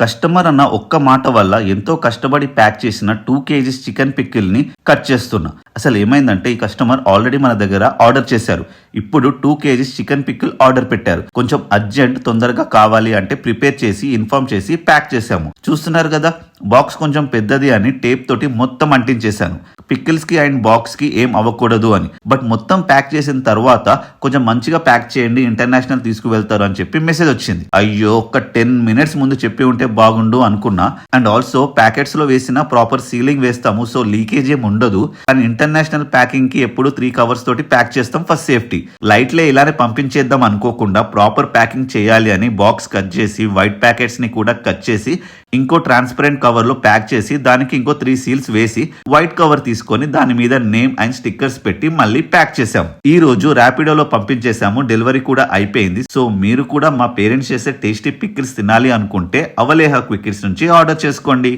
Customer అన్న ఒక్క మాట వల్ల ఎంతో కష్టపడి ప్యాక్ చేసిన 2 కేజీస్ చికెన్ పిక్కిల్ ని కట్ చేస్తున్నా. అసలు ఏమైందంటే ఈ కస్టమర్ ఆల్రెడీ మన దగ్గర ఆర్డర్ చేశారు. ఇప్పుడు 2 కేజీస్ చికెన్ పిక్కిల్ ఆర్డర్ పెట్టారు. కొంచెం అర్జెంట్ తొందరగా కావాలి అంటే ప్రిపేర్ చేసి ఇన్ఫార్మ్ చేసి ప్యాక్ చేశాము. చూస్తున్నారు కదా, బాక్స్ కొంచెం పెద్దది అని టేప్ తోటి మొత్తం అంటించేశాను. పిక్కిల్స్ కి అండ్ బాక్స్ కి ఏం అవ్వకూడదు అని. బట్ మొత్తం ప్యాక్ చేసిన తర్వాత కొంచెం మంచిగా ప్యాక్ చేయండి, ఇంటర్నేషనల్ తీసుకువెళ్తారు అని చెప్పి మెసేజ్ వచ్చింది. అయ్యో, ఒక 10 minutes ముందు చెప్పి ఉంటే బాగుండు అనుకున్నా. అండ్ ఆల్సో ప్యాకెట్స్ లో వేసిన ప్రాపర్ సీలింగ్ వేస్తాము, సో లీకేజ్ ఏం ఉండదు. అండ్ ఇంటర్నేషనల్ ప్యాకింగ్ కి ఎప్పుడు 3 covers తోటి ప్యాక్ చేస్తాం ఫర్ సేఫ్టీ. లైట్లే ఇలానే పంపించేద్దాం అనుకోకుండా ప్రాపర్ ప్యాకింగ్ చేయాలి అని బాక్స్ కట్ చేసి వైట్ ప్యాకెట్స్ ని కూడా కట్ చేసి ఇంకో ట్రాన్స్పరెంట్ కవర్ లో ప్యాక్ చేసి దానికి ఇంకో 3 seals వేసి వైట్ కవర్ తీసుకొని దాని మీద నేమ్ అండ్ స్టిక్కర్స్ పెట్టి మళ్ళీ ప్యాక్ చేసాం. ఈ రోజు ర్యాపిడోలో పంపించేసాము, డెలివరీ కూడా అయిపోయింది. సో మీరు కూడా మా పేరెంట్స్ చేసే టేస్టీ పిక్కిల్స్ తినాలి అనుకుంటే అవలేహ క్విక్కిల్స్ నుంచి ఆర్డర్ చేసుకోండి.